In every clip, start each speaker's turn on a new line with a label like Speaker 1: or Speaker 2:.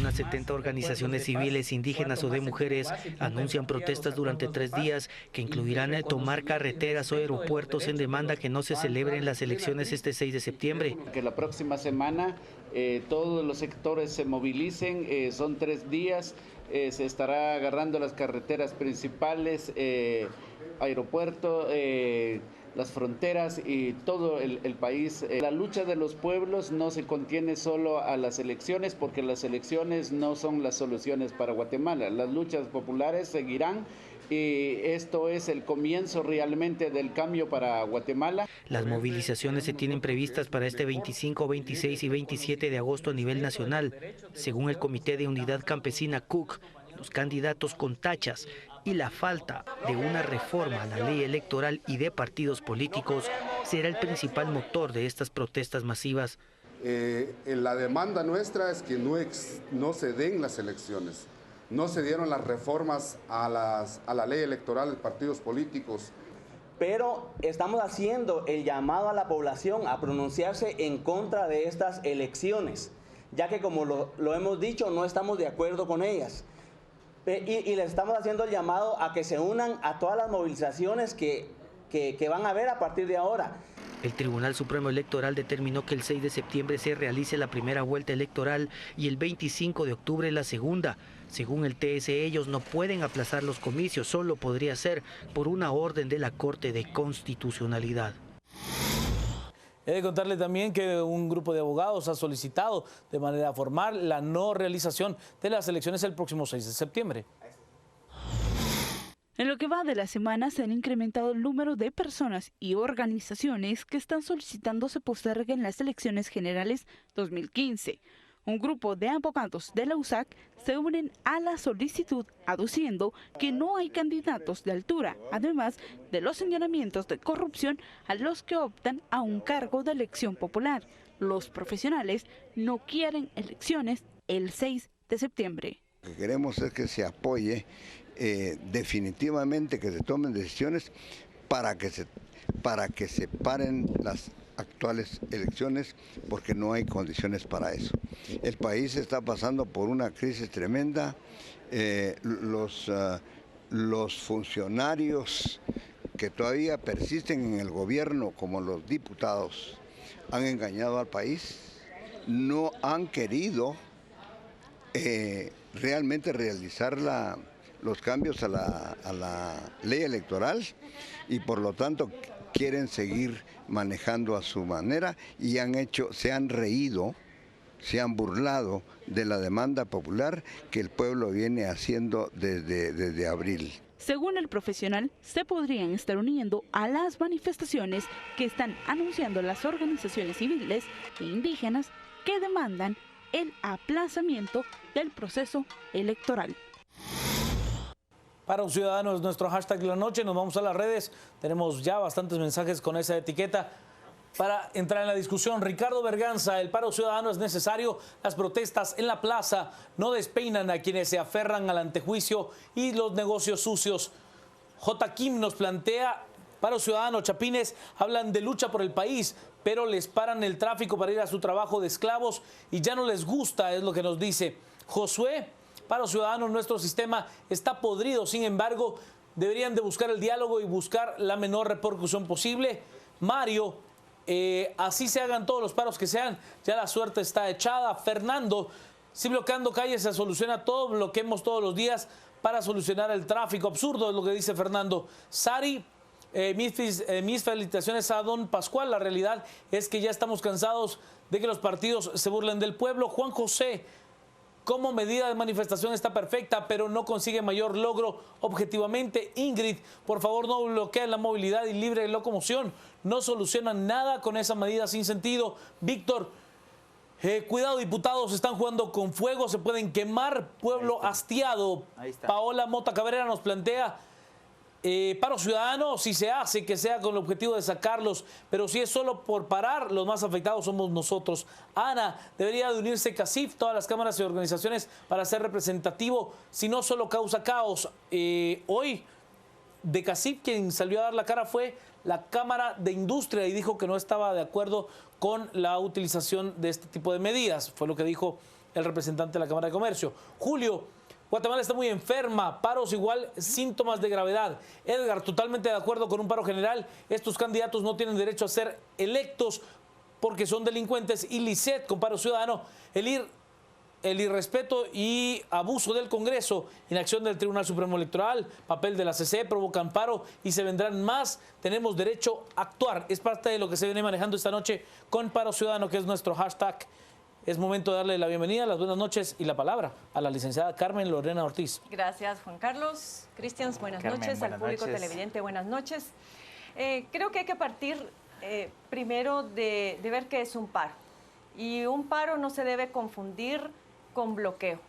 Speaker 1: unas 70 organizaciones civiles, indígenas o de mujeres anuncian protestas durante 3 días que incluirán tomar carreteras o aeropuertos en demanda que no se celebren las elecciones este 6 de septiembre.
Speaker 2: Que la próxima semana todos los sectores se movilicen, son 3 días, se estará agarrando las carreteras principales, aeropuerto, las fronteras y todo el país. La lucha de los pueblos no se contiene solo a las elecciones, porque las elecciones no son las soluciones para Guatemala. Las luchas populares seguirán y esto es el comienzo realmente del cambio para Guatemala.
Speaker 1: Las movilizaciones se tienen previstas para este 25, 26 y 27 de agosto a nivel nacional. Según el Comité de Unidad Campesina CUC, los candidatos con tachas y la falta de una reforma a la ley electoral y de partidos políticos será el principal motor de estas protestas masivas.
Speaker 3: La demanda nuestra es que no se den las elecciones, no se dieron las reformas a la ley electoral de partidos políticos.
Speaker 4: Pero estamos haciendo el llamado a la población a pronunciarse en contra de estas elecciones, ya que como lo hemos dicho, no estamos de acuerdo con ellas. Y les estamos haciendo el llamado a que se unan a todas las movilizaciones que van a haber a partir de ahora.
Speaker 1: El Tribunal Supremo Electoral determinó que el 6 de septiembre se realice la primera vuelta electoral y el 25 de octubre la segunda. Según el TSE, ellos no pueden aplazar los comicios, solo podría ser por una orden de la Corte de Constitucionalidad.
Speaker 5: He de contarle también que un grupo de abogados ha solicitado de manera formal la no realización de las elecciones el próximo 6 de septiembre.
Speaker 6: En lo que va de la semana se han incrementado el número de personas y organizaciones que están solicitando se posterguen las elecciones generales 2015. Un grupo de abogados de la USAC se unen a la solicitud aduciendo que no hay candidatos de altura, además de los señalamientos de corrupción a los que optan a un cargo de elección popular. Los profesionales no quieren elecciones el 6 de septiembre.
Speaker 7: Lo que queremos es que se apoye definitivamente, que se tomen decisiones para que se paren las actuales elecciones, porque no hay condiciones para eso. El país está pasando por una crisis tremenda, los funcionarios que todavía persisten en el gobierno, como los diputados, han engañado al país, no han querido realmente realizar los cambios a la ley electoral y por lo tanto quieren seguir manejando a su manera y se han reído, se han burlado de la demanda popular que el pueblo viene haciendo desde abril.
Speaker 6: Según el profesional, se podrían estar uniendo a las manifestaciones que están anunciando las organizaciones civiles e indígenas que demandan el aplazamiento del proceso electoral.
Speaker 5: Para los ciudadanos, nuestro hashtag de la noche, nos vamos a las redes, tenemos ya bastantes mensajes con esa etiqueta para entrar en la discusión. Ricardo Berganza, el paro ciudadano es necesario, las protestas en la plaza no despeinan a quienes se aferran al antejuicio y los negocios sucios. J. Kim nos plantea, paro ciudadano, chapines hablan de lucha por el país, pero les paran el tráfico para ir a su trabajo de esclavos y ya no les gusta, es lo que nos dice. Josué, paro ciudadano, nuestro sistema está podrido, sin embargo, deberían de buscar el diálogo y buscar la menor repercusión posible. Mario, así se hagan todos los paros que sean, ya la suerte está echada. Fernando, si bloqueando calles se soluciona todo, bloqueemos todos los días para solucionar el tráfico. Absurdo es lo que dice Fernando. Sari, mis felicitaciones a don Pascual, la realidad es que ya estamos cansados de que los partidos se burlen del pueblo. Juan José, como medida de manifestación está perfecta, pero no consigue mayor logro objetivamente. Ingrid, por favor no bloqueen la movilidad y libre locomoción. No solucionan nada con esa medida sin sentido. Víctor, cuidado diputados, están jugando con fuego, se pueden quemar. Pueblo hastiado. Paola Mota Cabrera nos plantea, paro ciudadano, si se hace, que sea con el objetivo de sacarlos, pero si es solo por parar, los más afectados somos nosotros. Ana, debería de unirse CACIF, todas las cámaras y organizaciones para ser representativo, si no solo causa caos. Hoy, de CACIF, quien salió a dar la cara fue la Cámara de Industria y dijo que no estaba de acuerdo con la utilización de este tipo de medidas, fue lo que dijo el representante de la Cámara de Comercio. Julio, Guatemala está muy enferma, paros igual, síntomas de gravedad. Edgar, totalmente de acuerdo con un paro general. Estos candidatos no tienen derecho a ser electos porque son delincuentes. Y Lisset, con paro ciudadano, el irrespeto y abuso del Congreso, inacción del Tribunal Supremo Electoral, papel de la CC, provocan paro y se vendrán más. Tenemos derecho a actuar. Es parte de lo que se viene manejando esta noche con Paro Ciudadano, que es nuestro hashtag. Es momento de darle la bienvenida, las buenas noches y la palabra a la licenciada Carmen Lorena Ortiz.
Speaker 8: Gracias, Juan Carlos. Cristians, buenas noches. Al público televidente, buenas noches. Creo que hay que partir primero de ver qué es un paro. Y un paro no se debe confundir con bloqueo,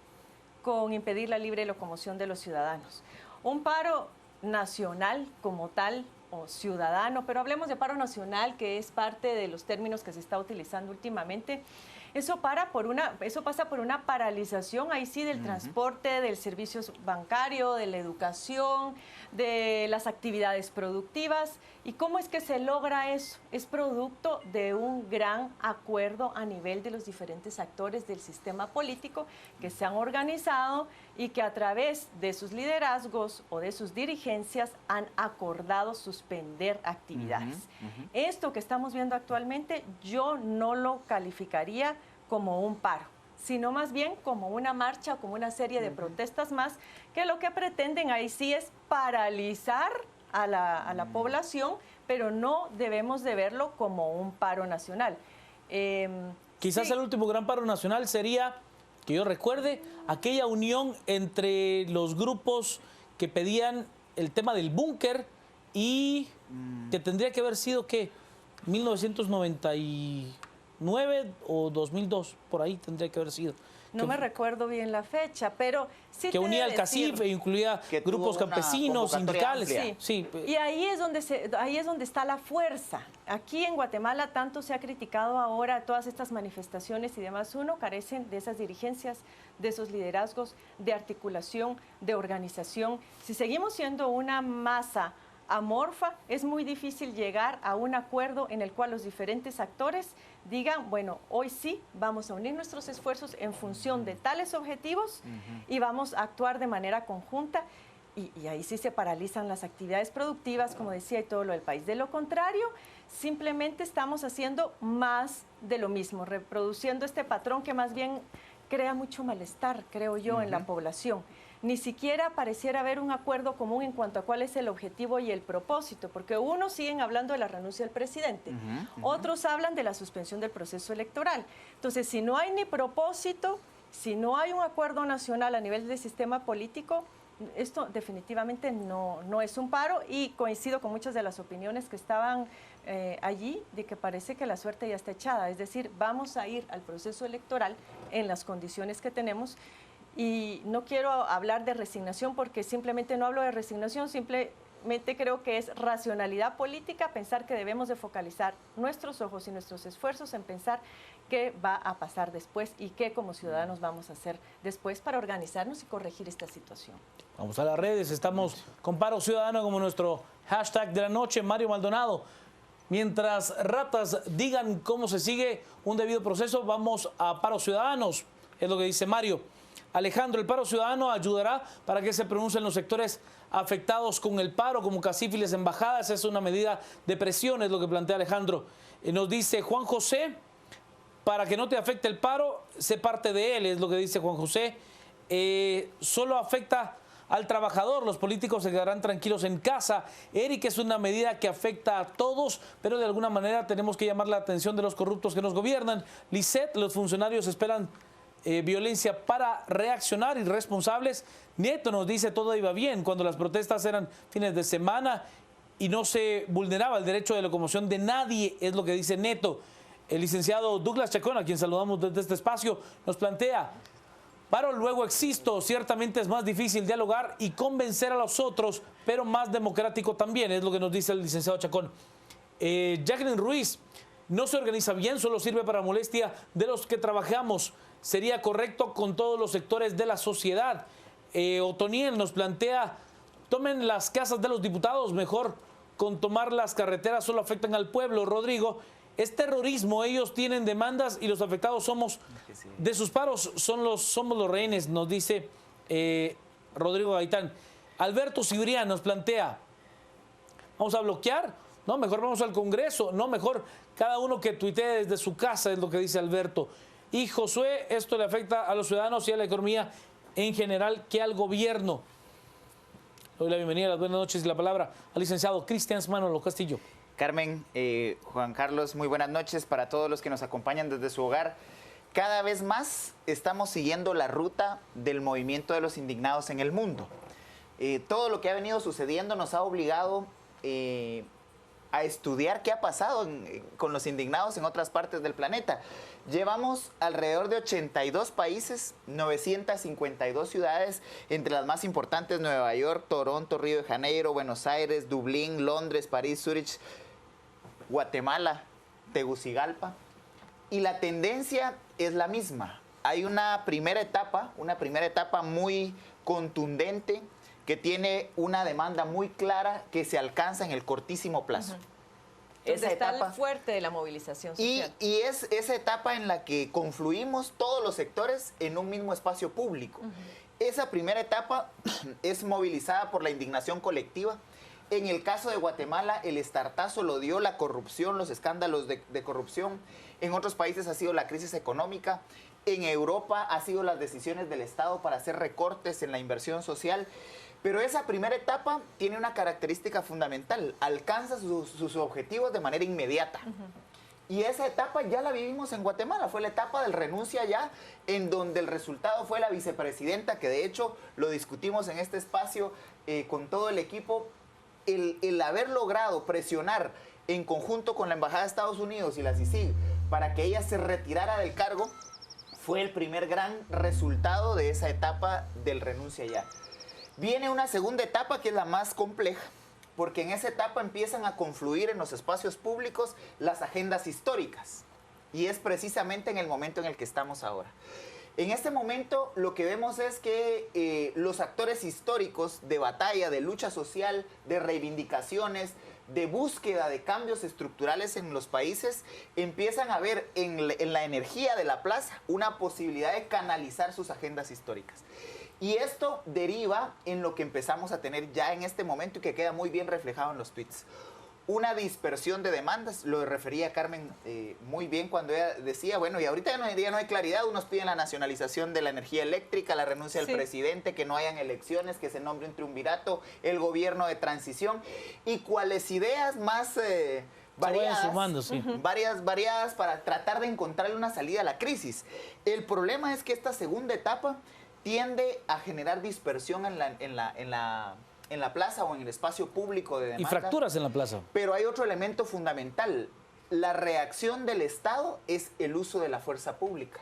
Speaker 8: con impedir la libre locomoción de los ciudadanos. Un paro nacional como tal o ciudadano, pero hablemos de paro nacional, que es parte de los términos que se está utilizando últimamente. Eso pasa por una paralización, ahí sí, del transporte, del servicio bancario, de la educación, de las actividades productivas. ¿Y cómo es que se logra eso? Es producto de un gran acuerdo a nivel de los diferentes actores del sistema político que se han organizado y que a través de sus liderazgos o de sus dirigencias han acordado suspender actividades. Esto que estamos viendo actualmente yo no lo calificaría como un paro, sino más bien como una marcha o como una serie de protestas más que lo que pretenden ahí sí es paralizar a la población, pero no debemos de verlo como un paro nacional.
Speaker 5: Quizás el último gran paro nacional sería, que yo recuerde, aquella unión entre los grupos que pedían el tema del búnker y que tendría que haber sido, ¿qué? 1999 o 2002, por ahí tendría que haber sido.
Speaker 8: No me recuerdo bien la fecha, pero sí
Speaker 5: que unía al CACIF e incluía grupos campesinos, sindicales.
Speaker 8: Sí. Y ahí es donde está la fuerza. Aquí en Guatemala tanto se ha criticado ahora todas estas manifestaciones y demás. Uno, carecen de esas dirigencias, de esos liderazgos, de articulación, de organización. Si seguimos siendo una masa amorfa, es muy difícil llegar a un acuerdo en el cual los diferentes actores digan, bueno, hoy sí vamos a unir nuestros esfuerzos en función de tales objetivos y vamos a actuar de manera conjunta y ahí sí se paralizan las actividades productivas, como decía, y todo lo del país. De lo contrario, simplemente estamos haciendo más de lo mismo, reproduciendo este patrón que más bien crea mucho malestar, creo yo, en la población. Ni siquiera pareciera haber un acuerdo común en cuanto a cuál es el objetivo y el propósito, porque unos siguen hablando de la renuncia del presidente, otros hablan de la suspensión del proceso electoral. Entonces, si no hay ni propósito, si no hay un acuerdo nacional a nivel del sistema político, esto definitivamente no es un paro, y coincido con muchas de las opiniones que estaban allí, de que parece que la suerte ya está echada, es decir, vamos a ir al proceso electoral en las condiciones que tenemos. Y no quiero hablar de resignación porque simplemente no hablo de resignación, simplemente creo que es racionalidad política pensar que debemos de focalizar nuestros ojos y nuestros esfuerzos en pensar qué va a pasar después y qué como ciudadanos vamos a hacer después para organizarnos y corregir esta situación.
Speaker 5: Vamos a las redes, estamos con Paro Ciudadano como nuestro hashtag de la noche. Mario Maldonado, mientras ratas digan cómo se sigue un debido proceso, vamos a Paro Ciudadanos, es lo que dice Mario. Alejandro, el paro ciudadano ayudará para que se pronuncien los sectores afectados con el paro, como CACIF y las embajadas. Es una medida de presión, es lo que plantea Alejandro. Nos dice Juan José, para que no te afecte el paro, sé parte de él, es lo que dice Juan José. Solo afecta al trabajador, los políticos se quedarán tranquilos en casa. Eric, es una medida que afecta a todos, pero de alguna manera tenemos que llamar la atención de los corruptos que nos gobiernan. Lisset, los funcionarios esperan violencia para reaccionar, irresponsables. Neto nos dice todo iba bien cuando las protestas eran fines de semana y no se vulneraba el derecho de locomoción de nadie, es lo que dice Neto. El licenciado Douglas Chacón, a quien saludamos desde este espacio, nos plantea: paro, luego existo. Ciertamente es más difícil dialogar y convencer a los otros, pero más democrático también, es lo que nos dice el licenciado Chacón. Jacqueline Ruiz, no se organiza bien, solo sirve para molestia de los que trabajamos. Sería correcto con todos los sectores de la sociedad. Otoniel nos plantea: tomen las casas de los diputados, mejor con tomar las carreteras solo afectan al pueblo. Rodrigo, Es terrorismo, ellos tienen demandas y los afectados somos, de sus paros somos los rehenes, nos dice Rodrigo Gaitán. Alberto Cibrián nos plantea, ¿vamos a bloquear? No, mejor vamos al Congreso. No, mejor cada uno que tuitee desde su casa, es lo que dice Alberto. Y Josué, esto le afecta a los ciudadanos y a la economía en general que al gobierno. Doy la bienvenida, las buenas noches y la palabra al licenciado Cristian Manolo Castillo.
Speaker 9: Carmen, Juan Carlos, muy buenas noches para todos los que nos acompañan desde su hogar. Cada vez más estamos siguiendo la ruta del movimiento de los indignados en el mundo. Todo lo que ha venido sucediendo nos ha obligado a estudiar qué ha pasado con los indignados en otras partes del planeta. Llevamos alrededor de 82 países, 952 ciudades, entre las más importantes Nueva York, Toronto, Río de Janeiro, Buenos Aires, Dublín, Londres, París, Zúrich, Guatemala, Tegucigalpa. Y la tendencia es la misma. Hay una primera etapa muy contundente, que tiene una demanda muy clara que se alcanza en el cortísimo plazo.
Speaker 8: Esa etapa el fuerte de la movilización social.
Speaker 9: Y es esa etapa en la que confluimos todos los sectores en un mismo espacio público. Esa primera etapa es movilizada por la indignación colectiva. En el caso de Guatemala, el estartazo lo dio la corrupción, los escándalos de corrupción. En otros países ha sido la crisis económica. En Europa ha sido las decisiones del Estado para hacer recortes en la inversión social. Pero esa primera etapa tiene una característica fundamental, alcanza sus objetivos de manera inmediata. Y esa etapa ya la vivimos en Guatemala, fue la etapa del renuncia ya, en donde el resultado fue la vicepresidenta, que de hecho lo discutimos en este espacio con todo el equipo, el haber logrado presionar en conjunto con la Embajada de Estados Unidos y la CICIG para que ella se retirara del cargo, fue el primer gran resultado de esa etapa del renuncia ya. Viene una segunda etapa que es la más compleja, porque en esa etapa empiezan a confluir en los espacios públicos las agendas históricas. Y es precisamente en el momento en el que estamos ahora. En este momento lo que vemos es que los actores históricos de batalla, de lucha social, de reivindicaciones, de búsqueda de cambios estructurales en los países, empiezan a ver en la energía de la plaza una posibilidad de canalizar sus agendas históricas. Y esto deriva en lo que empezamos a tener ya en este momento y que queda muy bien reflejado en los tweets. Una dispersión de demandas, lo refería Carmen muy bien cuando ella decía, bueno, y ahorita ya no hay claridad, unos piden la nacionalización de la energía eléctrica, la renuncia del presidente, que no hayan elecciones, que se nombre un triunvirato, el gobierno de transición, y cuáles ideas más variadas, sumando, variadas para tratar de encontrarle una salida a la crisis. El problema es que esta segunda etapa tiende a generar dispersión en la plaza o en el espacio público de demanda.
Speaker 5: Y fracturas en la plaza.
Speaker 9: Pero hay otro elemento fundamental. La reacción del Estado es el uso de la fuerza pública.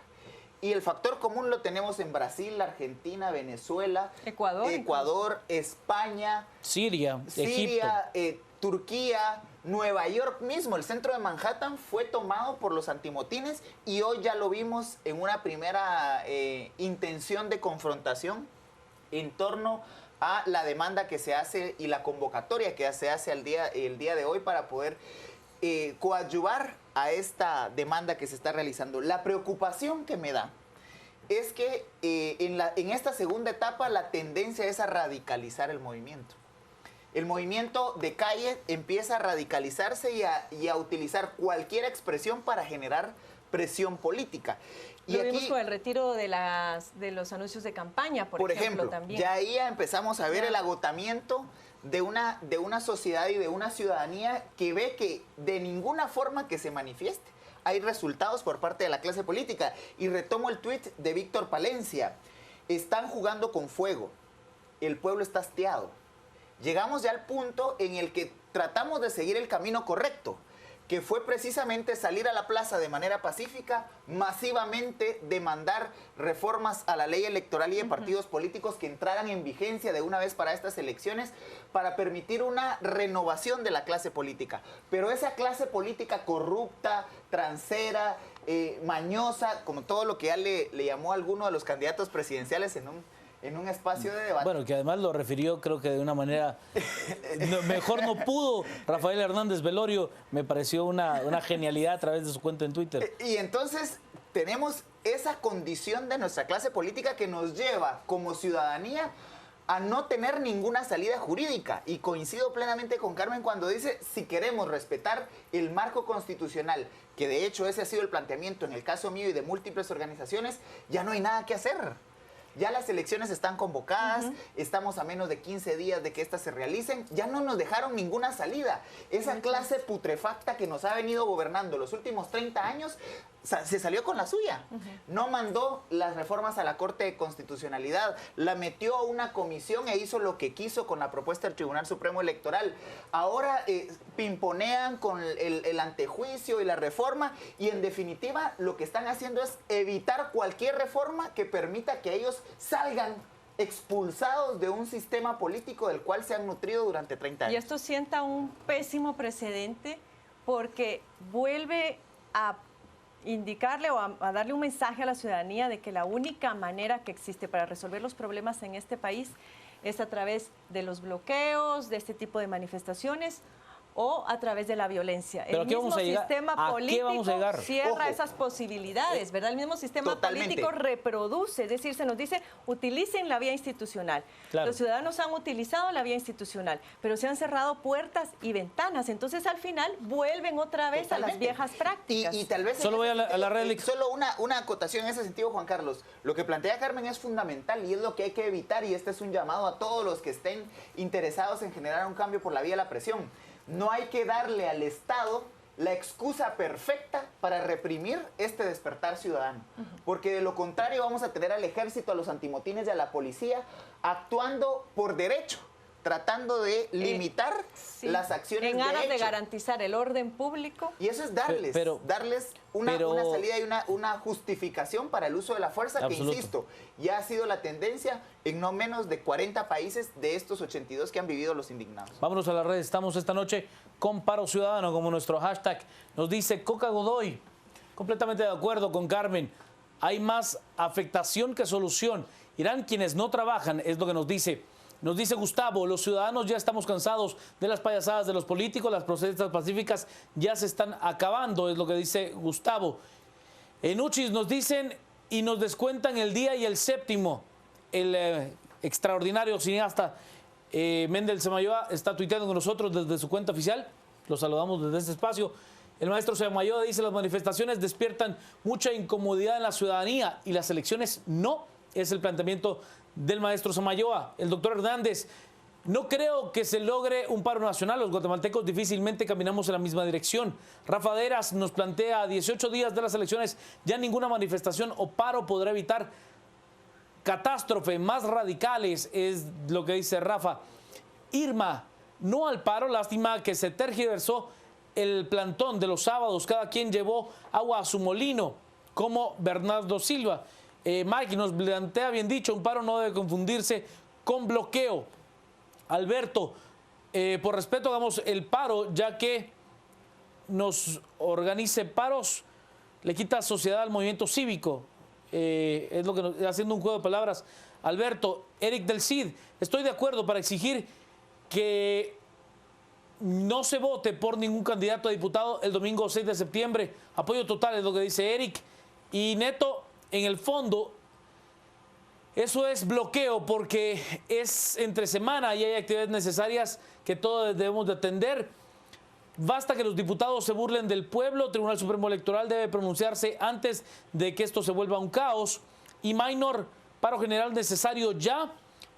Speaker 9: Y el factor común lo tenemos en Brasil, Argentina, Venezuela, Ecuador, España,
Speaker 5: Siria, Egipto.
Speaker 9: Turquía, Nueva York mismo, el centro de Manhattan fue tomado por los antimotines y hoy ya lo vimos en una primera intención de confrontación en torno a la demanda que se hace y la convocatoria que se hace el día de hoy para poder coadyuvar a esta demanda que se está realizando. La preocupación que me da es que en esta segunda etapa la tendencia es a radicalizar el movimiento. El movimiento de calle empieza a radicalizarse y a utilizar cualquier expresión para generar presión política.
Speaker 8: Lo vimos con el retiro de los anuncios de campaña, por ejemplo, también.
Speaker 9: Ya ahí empezamos a ver el agotamiento de una sociedad y de una ciudadanía que ve que de ninguna forma que se manifieste hay resultados por parte de la clase política. Y retomo el tuit de Víctor Palencia. Están jugando con fuego. El pueblo está hastiado. Llegamos ya al punto en el que tratamos de seguir el camino correcto, que fue precisamente salir a la plaza de manera pacífica, masivamente demandar reformas a la ley electoral y de partidos políticos que entraran en vigencia de una vez para estas elecciones, para permitir una renovación de la clase política. Pero esa clase política corrupta, transera, mañosa, como todo lo que ya le llamó a alguno de los candidatos presidenciales en un espacio de debate.
Speaker 5: Bueno, que además lo refirió creo que de una manera, mejor no pudo. Rafael Hernández Velorio, me pareció una genialidad a través de su cuenta en Twitter.
Speaker 9: Y entonces tenemos esa condición de nuestra clase política que nos lleva como ciudadanía a no tener ninguna salida jurídica. Y coincido plenamente con Carmen cuando dice, si queremos respetar el marco constitucional, que de hecho ese ha sido el planteamiento en el caso mío y de múltiples organizaciones, ya no hay nada que hacer. Ya las elecciones están convocadas, estamos a menos de 15 días de que éstas se realicen, ya no nos dejaron ninguna salida. Esa clase putrefacta que nos ha venido gobernando los últimos 30 años, se salió con la suya. No mandó las reformas a la Corte de Constitucionalidad, la metió a una comisión e hizo lo que quiso con la propuesta del Tribunal Supremo Electoral. Ahora pimponean con el antejuicio y la reforma, y en definitiva lo que están haciendo es evitar cualquier reforma que permita que ellos salgan expulsados de un sistema político del cual se han nutrido durante 30 años.
Speaker 8: Y esto sienta un pésimo precedente porque vuelve a indicarle o a darle un mensaje a la ciudadanía de que la única manera que existe para resolver los problemas en este país es a través de los bloqueos, de este tipo de manifestaciones o a través de la violencia.
Speaker 5: ¿Pero
Speaker 8: el mismo sistema político cierra esas posibilidades, ¿verdad? El mismo sistema político reproduce, es decir, se nos dice, utilicen la vía institucional. Claro. Los ciudadanos han utilizado la vía institucional, pero se han cerrado puertas y ventanas, entonces al final vuelven otra vez a las viejas prácticas.
Speaker 9: Y tal vez...
Speaker 5: Solo voy a la red.
Speaker 9: Solo una acotación en ese sentido, Juan Carlos. Lo que plantea Carmen es fundamental y es lo que hay que evitar, y este es un llamado a todos los que estén interesados en generar un cambio por la vía de la presión. No hay que darle al Estado la excusa perfecta para reprimir este despertar ciudadano. Porque de lo contrario vamos a tener al ejército, a los antimotines y a la policía actuando por derecho, tratando de limitar las acciones
Speaker 8: en aras de garantizar el orden público.
Speaker 9: Y eso es darles una salida y una justificación para el uso de la fuerza que, insisto, ya ha sido la tendencia en no menos de 40 países de estos 82 que han vivido los indignados.
Speaker 5: Vámonos a las redes. Estamos esta noche con Paro Ciudadano como nuestro hashtag. Nos dice Coca Godoy, completamente de acuerdo con Carmen. Hay más afectación que solución. Irán quienes no trabajan, es lo que nos dice. Nos dice Gustavo, los ciudadanos ya estamos cansados de las payasadas de los políticos, las protestas pacíficas ya se están acabando, es lo que dice Gustavo. En Uchis nos dicen y nos descuentan el día y el séptimo. El extraordinario cineasta Mendel Semayoa está tuiteando con nosotros desde su cuenta oficial. Lo saludamos desde este espacio. El maestro Semayoa dice, las manifestaciones despiertan mucha incomodidad en la ciudadanía y las elecciones no, es el planteamiento del maestro Samayoa. El doctor Hernández, no creo que se logre un paro nacional. Los guatemaltecos difícilmente caminamos en la misma dirección. Rafa Deras nos plantea, a 18 días de las elecciones, ya ninguna manifestación o paro podrá evitar catástrofe más radicales, es lo que dice Rafa. Irma, no al paro, lástima que se tergiversó el plantón de los sábados, cada quien llevó agua a su molino, como Bernardo Silva. Mike nos plantea, bien dicho, un paro no debe confundirse con bloqueo. Alberto, por respeto hagamos el paro, ya que nos organice paros, le quita sociedad al movimiento cívico. Es lo que nos, haciendo un juego de palabras. Alberto, Eric del Cid, estoy de acuerdo para exigir que no se vote por ningún candidato a diputado el domingo 6 de septiembre. Apoyo total es lo que dice Eric. Y Neto, en el fondo, eso es bloqueo porque es entre semana y hay actividades necesarias que todos debemos de atender. Basta que los diputados se burlen del pueblo. Tribunal Supremo Electoral debe pronunciarse antes de que esto se vuelva un caos. Y Minor, paro general necesario ya.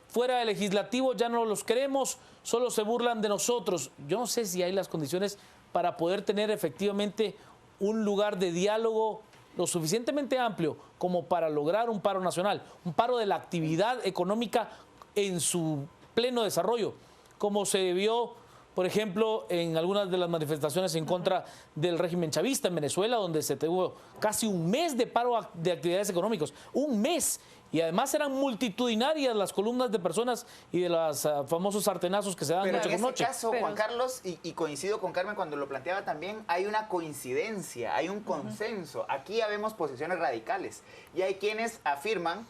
Speaker 5: Fuera del legislativo ya no los queremos, solo se burlan de nosotros. Yo no sé si hay las condiciones para poder tener efectivamente un lugar de diálogo lo suficientemente amplio como para lograr un paro nacional, un paro de la actividad económica en su pleno desarrollo, como se vio, por ejemplo, en algunas de las manifestaciones en contra del régimen chavista en Venezuela, donde se tuvo casi un mes de paro de actividades económicas, un mes. Y además eran multitudinarias las columnas de personas y de los famosos sartenazos que se dan noche con noche.
Speaker 9: En este caso, Juan Carlos, y coincido con Carmen cuando lo planteaba también, hay una coincidencia, hay un consenso. Aquí ya vemos posiciones radicales y hay quienes afirman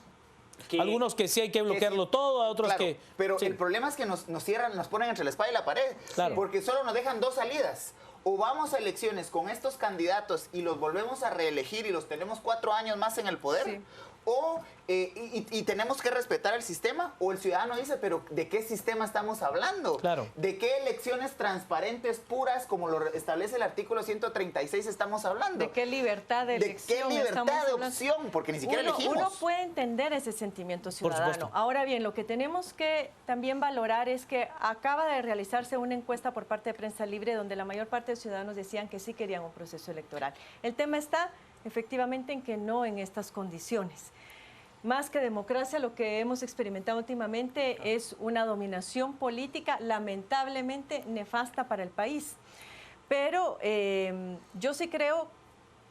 Speaker 5: Algunos que sí hay que bloquearlo todo, a otros
Speaker 9: claro,
Speaker 5: que...
Speaker 9: Pero
Speaker 5: sí.
Speaker 9: el problema es que nos cierran, nos ponen entre la espada y la pared, porque solo nos dejan dos salidas. O vamos a elecciones con estos candidatos y los volvemos a reelegir y los tenemos 4 años más en el poder, o y tenemos que respetar el sistema, o el ciudadano dice, pero ¿de qué sistema estamos hablando?
Speaker 5: Claro.
Speaker 9: ¿De qué elecciones transparentes, puras, como lo establece el artículo 136 estamos hablando?
Speaker 8: ¿De qué libertad de elección?
Speaker 9: ¿De qué libertad de opción? Porque ni siquiera elegimos.
Speaker 8: Uno puede entender ese sentimiento ciudadano. Ahora bien, lo que tenemos que también valorar es que acaba de realizarse una encuesta por parte de Prensa Libre donde la mayor parte de ciudadanos decían que sí querían un proceso electoral. El tema está efectivamente en que no en estas condiciones. Más que democracia, lo que hemos experimentado últimamente es una dominación política lamentablemente nefasta para el país. Pero yo sí creo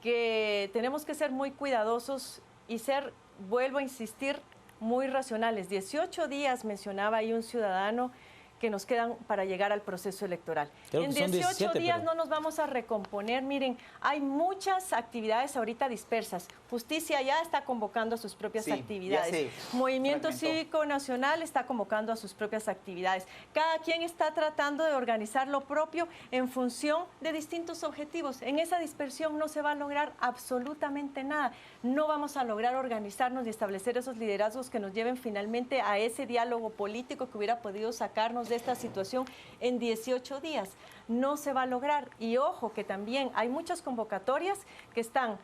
Speaker 8: que tenemos que ser muy cuidadosos y ser, vuelvo a insistir, muy racionales. 18 días mencionaba ahí un ciudadano que nos quedan para llegar al proceso electoral. En 18 días no nos vamos a recomponer. Miren, hay muchas actividades ahorita dispersas. Justicia ya está convocando a sus propias actividades. Movimiento Cívico Nacional está convocando a sus propias actividades. Cada quien está tratando de organizar lo propio en función de distintos objetivos. En esa dispersión no se va a lograr absolutamente nada. No vamos a lograr organizarnos y establecer esos liderazgos que nos lleven finalmente a ese diálogo político que hubiera podido sacarnos de esta situación en 18 días. No se va a lograr. Y ojo que también hay muchas convocatorias que están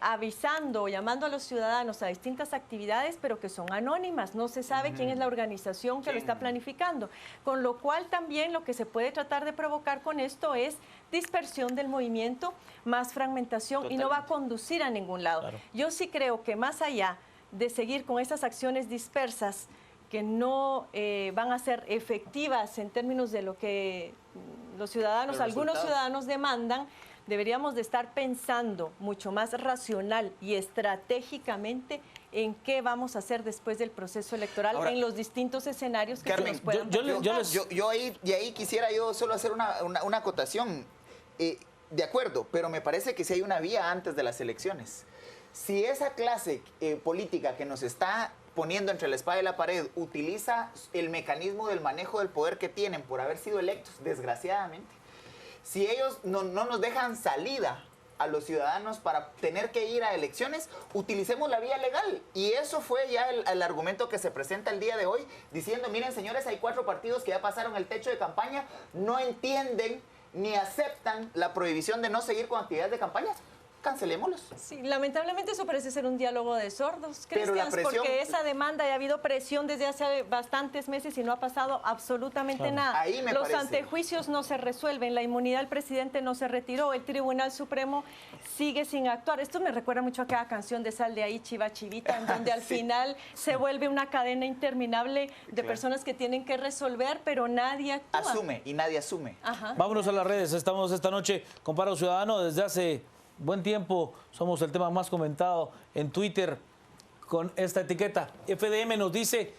Speaker 8: avisando o llamando a los ciudadanos a distintas actividades, pero que son anónimas. No se sabe quién es la organización que lo está planificando. Con lo cual también lo que se puede tratar de provocar con esto es dispersión del movimiento, más fragmentación y no va a conducir a ningún lado. Claro. Yo sí creo que más allá de seguir con estas acciones dispersas que no van a ser efectivas en términos de lo que los ciudadanos, algunos ciudadanos demandan, deberíamos de estar pensando mucho más racional y estratégicamente en qué vamos a hacer después del proceso electoral. Ahora, en los distintos escenarios que
Speaker 9: Carmen,
Speaker 8: se nos puedan
Speaker 9: yo ahí quisiera yo solo hacer una acotación. De acuerdo, pero me parece que sí hay una vía antes de las elecciones. Si esa clase política que nos está poniendo entre la espada y la pared utiliza el mecanismo del manejo del poder que tienen por haber sido electos, desgraciadamente, si ellos no nos dejan salida a los ciudadanos para tener que ir a elecciones, utilicemos la vía legal. Y eso fue ya el argumento que se presenta el día de hoy, diciendo, miren señores, hay 4 partidos que ya pasaron el techo de campaña, no entienden ni aceptan la prohibición de no seguir con actividades de campañas. Cancelémoslos.
Speaker 8: Sí, lamentablemente eso parece ser un diálogo de sordos, Cristian, porque esa demanda ya ha habido presión desde hace bastantes meses y no ha pasado absolutamente nada. Los antejuicios no se resuelven, la inmunidad del presidente no se retiró, el Tribunal Supremo sigue sin actuar. Esto me recuerda mucho a aquella canción de Sal de ahí, Chiva Chivita, en donde al final se vuelve una cadena interminable de personas que tienen que resolver, pero nadie actúa.
Speaker 9: Asume y nadie asume.
Speaker 5: Vámonos a las redes, estamos esta noche con Paro Ciudadano desde hace buen tiempo, somos el tema más comentado en Twitter con esta etiqueta. FDM nos dice,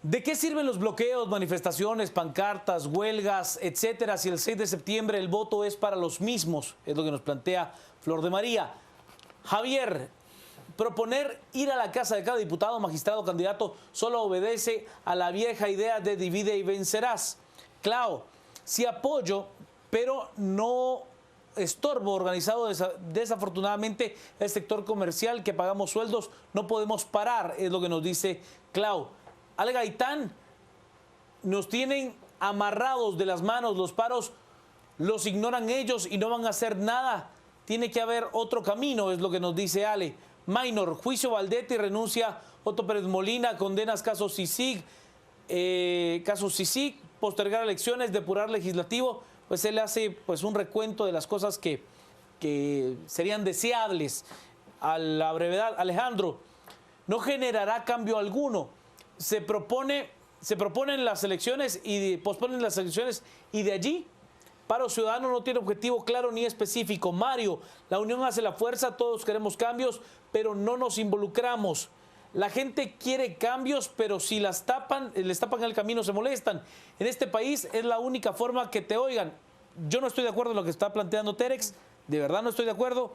Speaker 5: ¿de qué sirven los bloqueos, manifestaciones, pancartas, huelgas, etcétera, si el 6 de septiembre el voto es para los mismos? Es lo que nos plantea Flor de María. Javier, proponer ir a la casa de cada diputado, magistrado, candidato, solo obedece a la vieja idea de divide y vencerás. Clau, sí apoyo, pero no estorbo organizado. Desafortunadamente el sector comercial que pagamos sueldos no podemos parar, es lo que nos dice Clau. Ale Gaitán, nos tienen amarrados de las manos, los paros los ignoran ellos y no van a hacer nada. Tiene que haber otro camino, es lo que nos dice Ale. Minor, juicio Valdetti, renuncia Otto Pérez Molina, condenas caso CICIG, postergar elecciones, depurar legislativo. Pues él hace pues un recuento de las cosas que serían deseables a la brevedad. Alejandro, no generará cambio alguno. Se proponen las elecciones y posponen las elecciones y de allí Paro Ciudadano no tiene objetivo claro ni específico. Mario, la unión hace la fuerza, todos queremos cambios, pero no nos involucramos. La gente quiere cambios, pero si les tapan el camino se molestan. En este país es la única forma que te oigan. Yo no estoy de acuerdo en lo que está planteando Terex, de verdad no estoy de acuerdo.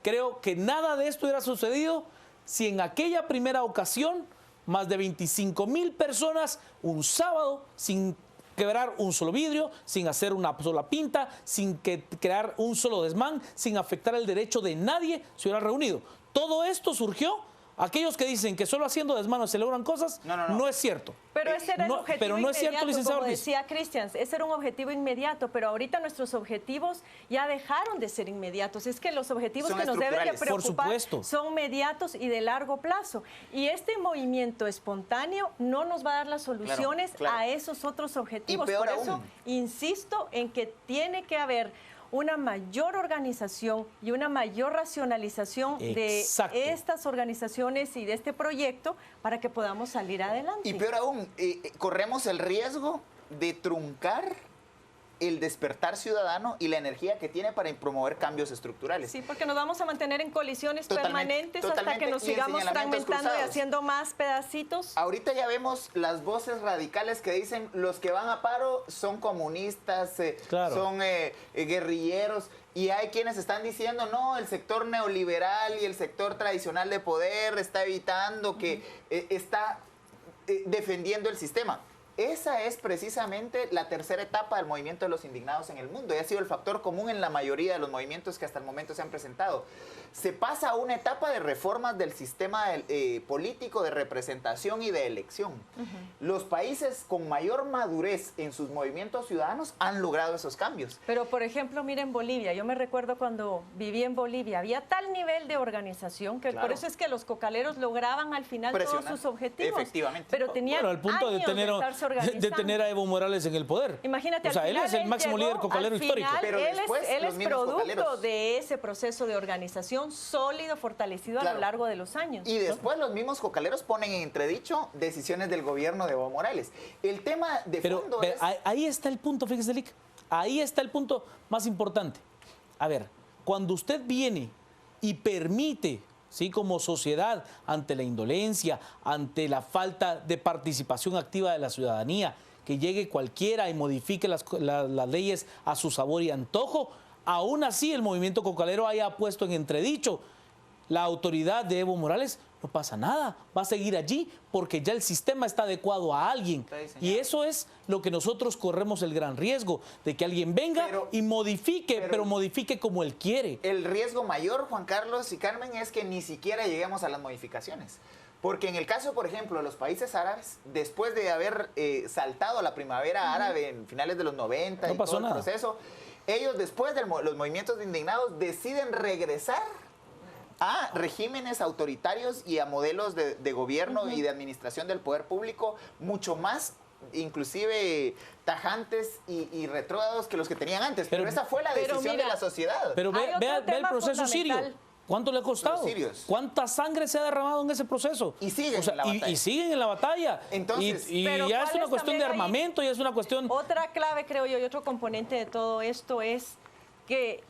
Speaker 5: Creo que nada de esto hubiera sucedido si en aquella primera ocasión más de 25,000 personas un sábado sin quebrar un solo vidrio, sin hacer una sola pinta, sin crear un solo desmán, sin afectar el derecho de nadie se hubiera reunido. Todo esto surgió. Aquellos que dicen que solo haciendo desmanes se logran cosas, no es cierto.
Speaker 8: Pero ese era el objetivo
Speaker 5: pero no es cierto, licenciado
Speaker 8: como
Speaker 5: Ortiz.
Speaker 8: decía Cristian, ese era un objetivo inmediato, pero ahorita nuestros objetivos ya dejaron de ser inmediatos. Es que los objetivos que nos deben de preocupar son inmediatos y de largo plazo. Y este movimiento espontáneo no nos va a dar las soluciones a esos otros objetivos. Por eso insisto en que tiene que haber una mayor organización y una mayor racionalización de estas organizaciones y de este proyecto para que podamos salir adelante.
Speaker 9: Y peor aún, corremos el riesgo de truncar el despertar ciudadano y la energía que tiene para promover cambios estructurales.
Speaker 8: Sí, porque nos vamos a mantener en colisiones permanentes hasta que nos sigamos fragmentando y haciendo más pedacitos.
Speaker 9: Ahorita ya vemos las voces radicales que dicen los que van a paro son comunistas, son guerrilleros, y hay quienes están diciendo no, el sector neoliberal y el sector tradicional de poder está evitando que está defendiendo el sistema. Esa es precisamente la tercera etapa del movimiento de los indignados en el mundo y ha sido el factor común en la mayoría de los movimientos que hasta el momento se han presentado. Se pasa a una etapa de reformas del sistema político, de representación y de elección. Los países con mayor madurez en sus movimientos ciudadanos han logrado esos cambios.
Speaker 8: Pero, por ejemplo, miren Bolivia. Yo me recuerdo cuando viví en Bolivia, había tal nivel de organización que por eso es que los cocaleros lograban al final todos sus objetivos.
Speaker 9: Efectivamente.
Speaker 8: Pero tenían
Speaker 5: al punto de tener a Evo Morales en el poder.
Speaker 8: Imagínate,
Speaker 5: o sea, él es el máximo líder cocalero histórico.
Speaker 8: Pero él es producto de ese proceso de organización sólido, fortalecido a lo largo de los años.
Speaker 9: Y después los mismos cocaleros ponen en entredicho decisiones del gobierno de Evo Morales. El tema de fondo es...
Speaker 5: Ahí está el punto, fíjese, Lic. Ahí está el punto más importante. A ver, cuando usted viene y permite, ¿sí?, como sociedad, ante la indolencia, ante la falta de participación activa de la ciudadanía, que llegue cualquiera y modifique las leyes a su sabor y antojo, aún así el movimiento cocalero haya puesto en entredicho la autoridad de Evo Morales, no pasa nada, va a seguir allí porque ya el sistema está adecuado a alguien. Y eso es lo que nosotros corremos el gran riesgo, de que alguien venga y modifique, pero modifique como él quiere.
Speaker 9: El riesgo mayor, Juan Carlos y Carmen, es que ni siquiera lleguemos a las modificaciones. Porque en el caso, por ejemplo, de los países árabes, después de haber saltado la primavera árabe en finales de los 90 y todo el proceso, ellos después de los movimientos de indignados deciden regresar a regímenes autoritarios y a modelos de gobierno y de administración del poder público mucho más inclusive tajantes y retrógrados que los que tenían antes. Pero esa fue la decisión de la sociedad.
Speaker 5: Pero vea el proceso sirio. ¿Cuánto le ha costado? ¿Cuánta sangre se ha derramado en ese proceso?
Speaker 9: Y siguen en la batalla.
Speaker 5: Y siguen en la batalla.
Speaker 9: Entonces,
Speaker 5: y ya es una cuestión de armamento, ya es una cuestión...
Speaker 8: Otra clave, creo yo, y otro componente de todo esto es que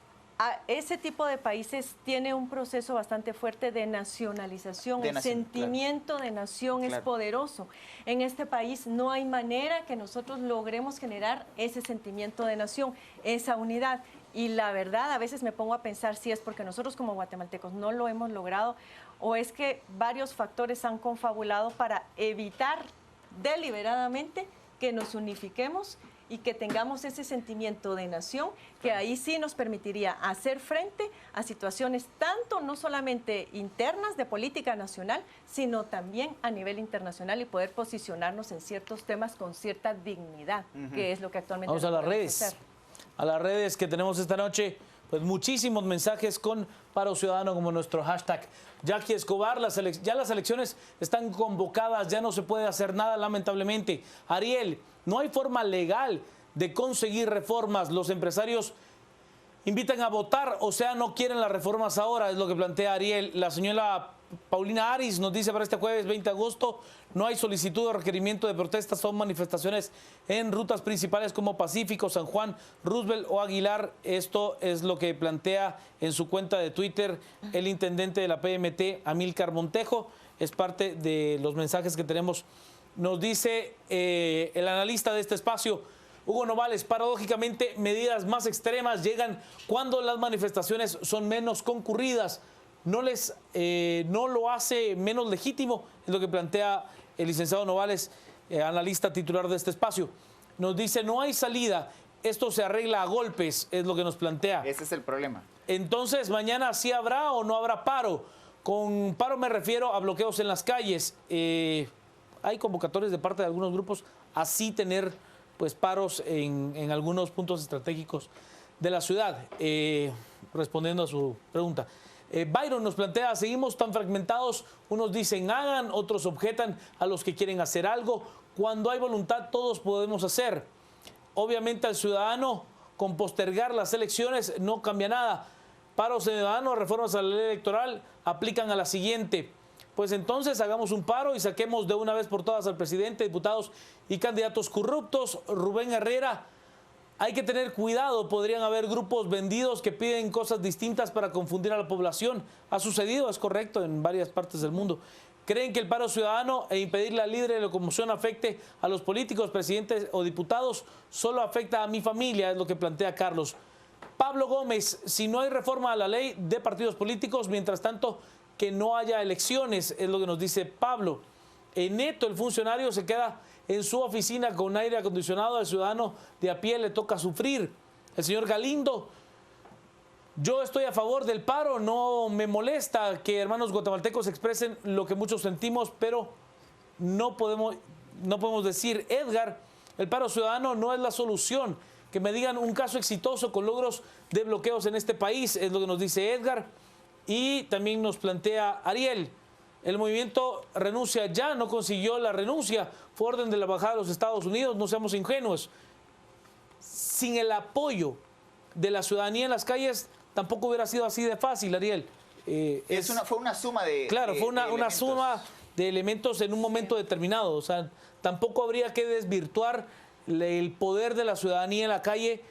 Speaker 8: ese tipo de países tiene un proceso bastante fuerte de nacionalización. El sentimiento de nación es poderoso. En este país no hay manera que nosotros logremos generar ese sentimiento de nación, esa unidad. Y la verdad, a veces me pongo a pensar si es porque nosotros como guatemaltecos no lo hemos logrado o es que varios factores han confabulado para evitar deliberadamente que nos unifiquemos y que tengamos ese sentimiento de nación que ahí sí nos permitiría hacer frente a situaciones tanto no solamente internas de política nacional, sino también a nivel internacional y poder posicionarnos en ciertos temas con cierta dignidad, que es lo que actualmente
Speaker 5: vamos a las redes.
Speaker 8: Hacer.
Speaker 5: A las redes que tenemos esta noche, pues muchísimos mensajes con Paro Ciudadano como nuestro hashtag. Jackie Escobar, ya las elecciones están convocadas, ya no se puede hacer nada lamentablemente. Ariel, no hay forma legal de conseguir reformas. Los empresarios invitan a votar, o sea, no quieren las reformas ahora, es lo que plantea Ariel. La señora Paulina Aris nos dice para este jueves 20 de agosto, no hay solicitud o requerimiento de protestas, son manifestaciones en rutas principales como Pacífico, San Juan, Roosevelt o Aguilar. Esto es lo que plantea en su cuenta de Twitter el intendente de la PMT, Amílcar Montejo. Es parte de los mensajes que tenemos. Nos dice el analista de este espacio, Hugo Novales, paradójicamente medidas más extremas llegan cuando las manifestaciones son menos concurridas. No lo hace menos legítimo, es lo que plantea el licenciado Novales, analista titular de este espacio. Nos dice, no hay salida, esto se arregla a golpes, es lo que nos plantea.
Speaker 9: Ese es el problema.
Speaker 5: Entonces, ¿mañana sí habrá o no habrá paro? Con paro me refiero a bloqueos en las calles. Hay convocatorias de parte de algunos grupos a sí tener pues, paros en algunos puntos estratégicos de la ciudad. Respondiendo a su pregunta. Byron nos plantea, seguimos tan fragmentados, unos dicen hagan, otros objetan a los que quieren hacer algo. Cuando hay voluntad, todos podemos hacer. Obviamente al ciudadano, con postergar las elecciones no cambia nada. Paro ciudadano, reformas a la ley electoral, aplican a la siguiente. Pues entonces hagamos un paro y saquemos de una vez por todas al presidente, diputados y candidatos corruptos. Rubén Herrera, hay que tener cuidado, podrían haber grupos vendidos que piden cosas distintas para confundir a la población. Ha sucedido, es correcto, en varias partes del mundo. ¿Creen que el paro ciudadano e impedir la libre locomoción afecte a los políticos, presidentes o diputados? Solo afecta a mi familia, es lo que plantea Carlos. Pablo Gómez, si no hay reforma a la ley de partidos políticos, mientras tanto que no haya elecciones, es lo que nos dice Pablo. En neto, el funcionario se queda en su oficina con aire acondicionado, al ciudadano de a pie le toca sufrir. El señor Galindo, yo estoy a favor del paro, no me molesta que hermanos guatemaltecos expresen lo que muchos sentimos, pero no podemos decir, Edgar, el paro ciudadano no es la solución. Que me digan un caso exitoso con logros de bloqueos en este país, es lo que nos dice Edgar. Y también nos plantea Ariel, el movimiento Renuncia Ya no consiguió la renuncia, fue orden de la Embajada de los Estados Unidos, no seamos ingenuos. Sin el apoyo de la ciudadanía en las calles, tampoco hubiera sido así de fácil, Ariel.
Speaker 9: Fue una suma de
Speaker 5: Claro, fue una suma de elementos en un momento determinado. O sea, tampoco habría que desvirtuar el poder de la ciudadanía en la calle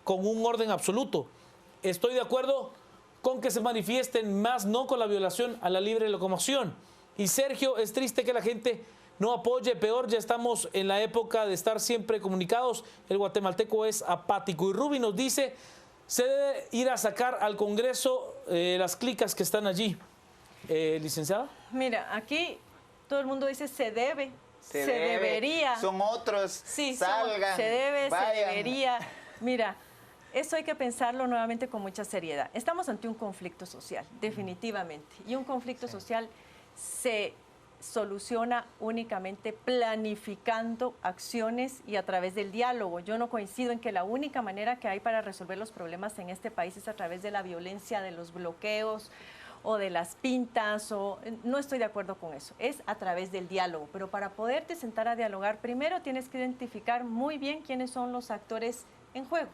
Speaker 5: con un orden absoluto. Estoy de acuerdo con que se manifiesten, más no con la violación a la libre locomoción. Y Sergio, es triste que la gente no apoye, peor, ya estamos en la época de estar siempre comunicados. El guatemalteco es apático. Y Ruby nos dice, se debe ir a sacar al Congreso las clicas que están allí. Licenciada.
Speaker 8: Mira, aquí todo el mundo dice se debe, se debería.
Speaker 9: Son otros,
Speaker 8: sí,
Speaker 9: salgan,
Speaker 8: se debe,
Speaker 9: vayan.
Speaker 8: se debería. Mira, eso hay que pensarlo nuevamente con mucha seriedad. Estamos ante un conflicto social, definitivamente. Y un conflicto social se soluciona únicamente planificando acciones y a través del diálogo. Yo no coincido en que la única manera que hay para resolver los problemas en este país es a través de la violencia, de los bloqueos o de las pintas, no estoy de acuerdo con eso, es a través del diálogo. Pero para poderte sentar a dialogar, primero tienes que identificar muy bien quiénes son los actores en juego.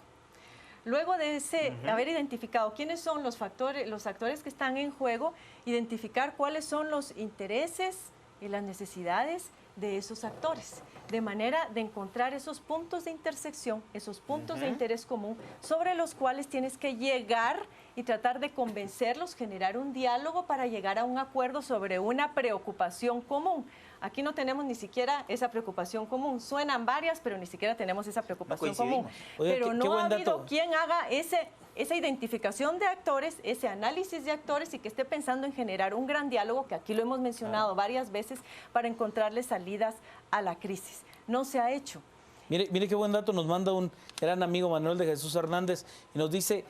Speaker 8: Luego de haber identificado quiénes son los actores que están en juego, identificar cuáles son los intereses y las necesidades de esos actores, de manera de encontrar esos puntos de intersección, esos puntos de interés común sobre los cuales tienes que llegar y tratar de convencerlos, generar un diálogo para llegar a un acuerdo sobre una preocupación común. Aquí no tenemos ni siquiera esa preocupación común. Suenan varias, pero ni siquiera tenemos esa preocupación común.
Speaker 5: Oye,
Speaker 8: pero no ha habido
Speaker 5: dato.
Speaker 8: quien haga esa identificación de actores, ese análisis de actores y que esté pensando en generar un gran diálogo, que aquí lo hemos mencionado varias veces, para encontrarle salidas a la crisis. No se ha hecho.
Speaker 5: Mire qué buen dato nos manda un gran amigo, Manuel de Jesús Hernández, y nos dice,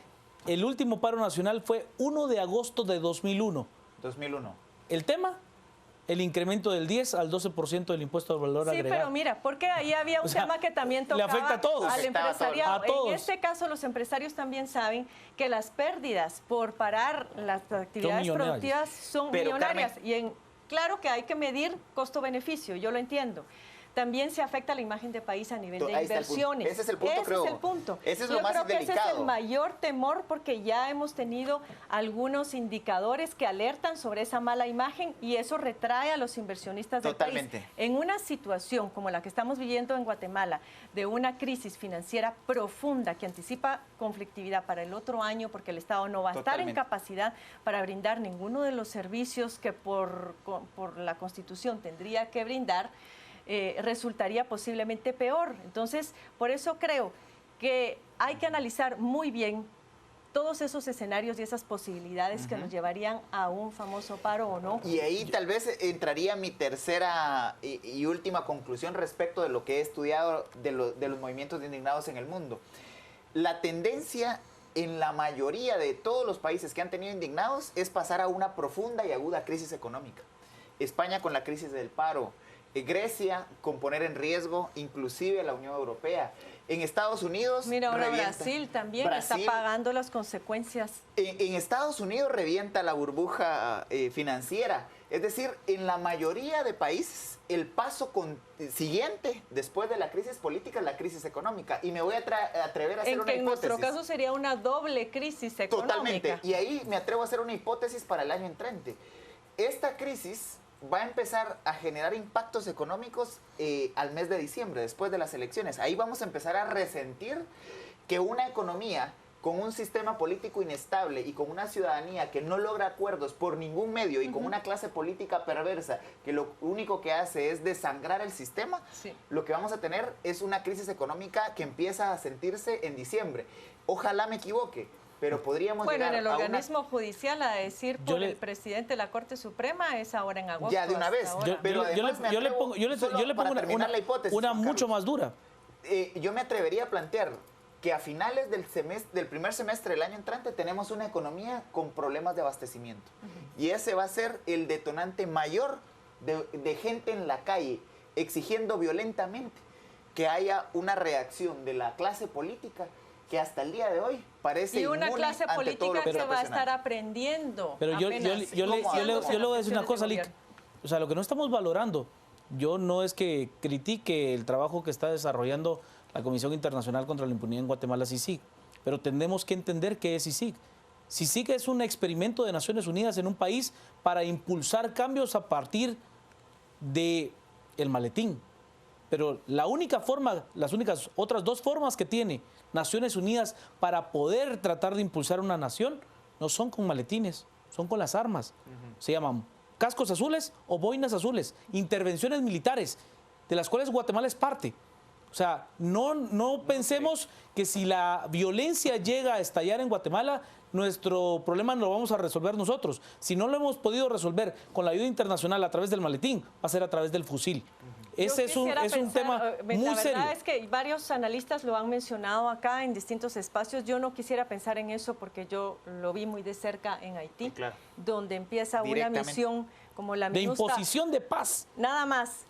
Speaker 5: el último paro nacional fue 1 de agosto de 2001.
Speaker 9: 2001.
Speaker 5: El tema, el incremento del 10 al 12% del impuesto al valor agregado.
Speaker 8: Sí, pero mira, porque ahí había un tema que también tocaba
Speaker 5: le afecta a todos.
Speaker 8: al empresariado.
Speaker 5: A todos.
Speaker 8: En este caso, los empresarios también saben que las pérdidas por parar las actividades productivas son millonarias.
Speaker 9: Carmen,
Speaker 8: claro que hay que medir costo-beneficio, yo lo entiendo. También se afecta la imagen de país a nivel de inversiones.
Speaker 9: Ese es el punto, creo.
Speaker 8: Ese es el punto.
Speaker 9: Ese es lo más delicado.
Speaker 8: Ese es el mayor temor, porque ya hemos tenido algunos indicadores que alertan sobre esa mala imagen y eso retrae a los inversionistas del país. En una situación como la que estamos viviendo en Guatemala, de una crisis financiera profunda que anticipa conflictividad para el otro año, porque el Estado no va a estar en capacidad para brindar ninguno de los servicios que por la Constitución tendría que brindar, resultaría posiblemente peor. Entonces, por eso creo que hay que analizar muy bien todos esos escenarios y esas posibilidades que nos llevarían a un famoso paro o no.
Speaker 9: Y ahí tal vez entraría mi tercera y última conclusión respecto de lo que he estudiado de los movimientos de indignados en el mundo. La tendencia en la mayoría de todos los países que han tenido indignados es pasar a una profunda y aguda crisis económica. España con la crisis del paro, Grecia con poner en riesgo inclusive la Unión Europea. En Estados Unidos
Speaker 8: Mira, ahora Brasil también está pagando las consecuencias.
Speaker 9: En Estados Unidos revienta la burbuja financiera. Es decir, en la mayoría de países, el paso siguiente después de la crisis política es la crisis económica. Y me voy a atrever a hacer una hipótesis.
Speaker 8: En nuestro caso sería una doble crisis económica.
Speaker 9: Totalmente. Y ahí me atrevo a hacer una hipótesis para el año entrante. Esta crisis va a empezar a generar impactos económicos al mes de diciembre, después de las elecciones. Ahí vamos a empezar a resentir que una economía con un sistema político inestable y con una ciudadanía que no logra acuerdos por ningún medio y con una clase política perversa que lo único que hace es desangrar el sistema, lo que vamos a tener es una crisis económica que empieza a sentirse en diciembre. Ojalá me equivoque, pero podríamos llegar
Speaker 8: en el organismo judicial, a decir por el presidente de la Corte Suprema, es ahora en agosto.
Speaker 9: Ya de una vez.
Speaker 5: Yo le pongo una mucho más dura.
Speaker 9: Yo me atrevería a plantear que a finales del primer semestre del año entrante tenemos una economía con problemas de abastecimiento. Y ese va a ser el detonante mayor de gente en la calle exigiendo violentamente que haya una reacción de la clase política que hasta el día de hoy parece
Speaker 8: inmune ante todo lo que
Speaker 9: está pasando.
Speaker 8: Y una clase política que va a estar aprendiendo.
Speaker 5: Pero yo le voy a decir una cosa, Lic. O sea, lo que no estamos valorando, yo no es que critique el trabajo que está desarrollando la Comisión Internacional contra la Impunidad en Guatemala, CICIG, pero tenemos que entender qué es CICIG. CICIG es un experimento de Naciones Unidas en un país para impulsar cambios a partir del maletín. Pero la única forma, las únicas otras dos formas que tiene Naciones Unidas para poder tratar de impulsar una nación no son con maletines, son con las armas. Se llaman cascos azules o boinas azules, intervenciones militares, de las cuales Guatemala es parte. O sea, no pensemos que si la violencia llega a estallar en Guatemala, nuestro problema lo vamos a resolver nosotros. Si no lo hemos podido resolver con la ayuda internacional a través del maletín, va a ser a través del fusil. Ese es un tema muy serio. La
Speaker 8: verdad es que varios analistas lo han mencionado acá en distintos espacios. Yo no quisiera pensar en eso porque yo lo vi muy de cerca en Haití, donde empieza una misión como la
Speaker 5: MINUSTAH, de imposición de paz.
Speaker 8: Nada más.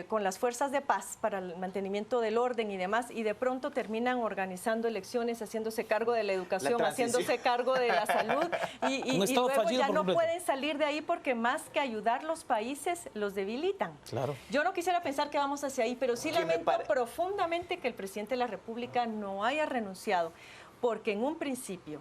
Speaker 8: Con las fuerzas de paz para el mantenimiento del orden y demás, y de pronto terminan organizando elecciones, haciéndose cargo de la educación, haciéndose cargo de la salud, y luego ya no pueden salir de ahí porque más que ayudar los países, los debilitan.
Speaker 5: Claro.
Speaker 8: Yo no quisiera pensar que vamos hacia ahí, pero sí lamento profundamente que el presidente de la República no haya renunciado, porque en un principio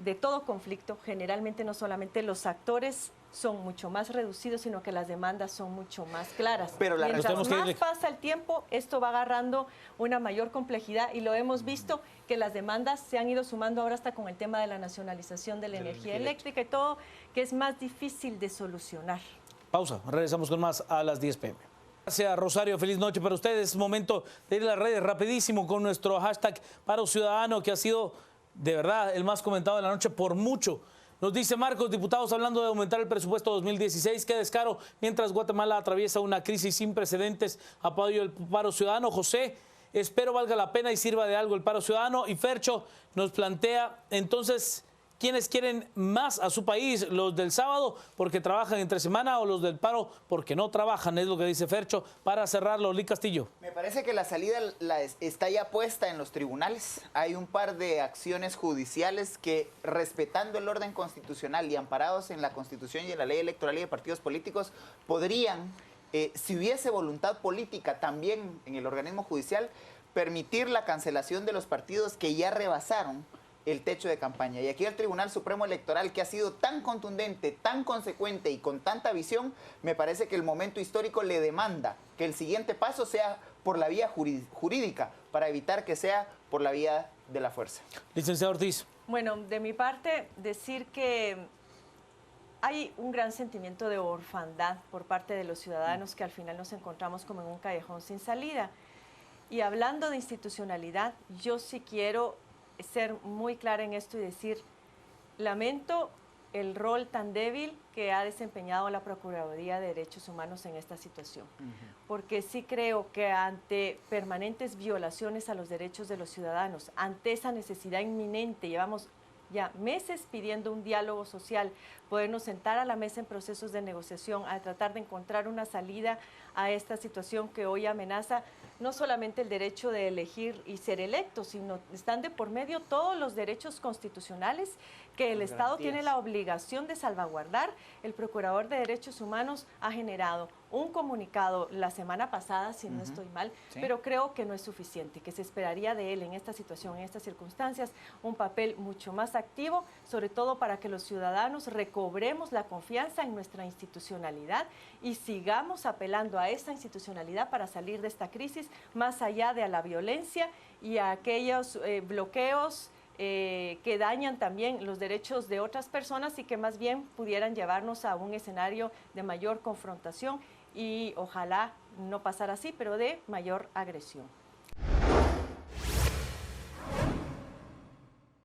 Speaker 8: de todo conflicto, generalmente no solamente los actores son mucho más reducidos, sino que las demandas son mucho más claras.
Speaker 9: Pero
Speaker 8: mientras más pasa el tiempo, esto va agarrando una mayor complejidad y lo hemos visto que las demandas se han ido sumando ahora hasta con el tema de la nacionalización de la energía eléctrica y todo, que es más difícil de solucionar.
Speaker 5: Pausa, regresamos con más a las 10 p.m. Gracias, Rosario, feliz noche para ustedes. Es momento de ir a las redes rapidísimo con nuestro hashtag Paro Ciudadano, que ha sido de verdad el más comentado de la noche por mucho. Nos dice Marcos, diputados hablando de aumentar el presupuesto 2016, qué descaro, mientras Guatemala atraviesa una crisis sin precedentes. Apoyo el paro ciudadano. José, espero valga la pena y sirva de algo el paro ciudadano. Y Fercho nos plantea, entonces, ¿quiénes quieren más a su país? ¿Los del sábado porque trabajan entre semana o los del paro porque no trabajan? Es lo que dice Fercho. Para cerrarlo, Lic Castillo.
Speaker 9: Me parece que la salida está ya puesta en los tribunales. Hay un par de acciones judiciales que, respetando el orden constitucional y amparados en la Constitución y en la ley electoral y de partidos políticos, podrían, si hubiese voluntad política también en el organismo judicial, permitir la cancelación de los partidos que ya rebasaron el techo de campaña. Y aquí el Tribunal Supremo Electoral, que ha sido tan contundente, tan consecuente y con tanta visión, me parece que el momento histórico le demanda que el siguiente paso sea por la vía jurídica, para evitar que sea por la vía de la fuerza.
Speaker 5: Licenciado Ortiz.
Speaker 8: Bueno, de mi parte, decir que hay un gran sentimiento de orfandad por parte de los ciudadanos, que al final nos encontramos como en un callejón sin salida. Y hablando de institucionalidad, yo sí quiero ser muy clara en esto y decir, lamento el rol tan débil que ha desempeñado la Procuraduría de Derechos Humanos en esta situación. Porque sí creo que ante permanentes violaciones a los derechos de los ciudadanos, ante esa necesidad inminente, llevamos ya meses pidiendo un diálogo social, podernos sentar a la mesa en procesos de negociación, a tratar de encontrar una salida a esta situación que hoy amenaza no solamente el derecho de elegir y ser electos, sino están de por medio todos los derechos constitucionales que el Estado tiene la obligación de salvaguardar. El Procurador de Derechos Humanos ha generado un comunicado la semana pasada, si no estoy mal, pero creo que no es suficiente, que se esperaría de él en esta situación, en estas circunstancias, un papel mucho más activo, sobre todo para que los ciudadanos recobremos la confianza en nuestra institucionalidad y sigamos apelando a esta institucionalidad para salir de esta crisis, más allá de la violencia y a aquellos bloqueos que dañan también los derechos de otras personas y que más bien pudieran llevarnos a un escenario de mayor confrontación y ojalá no pasara así, pero de mayor agresión.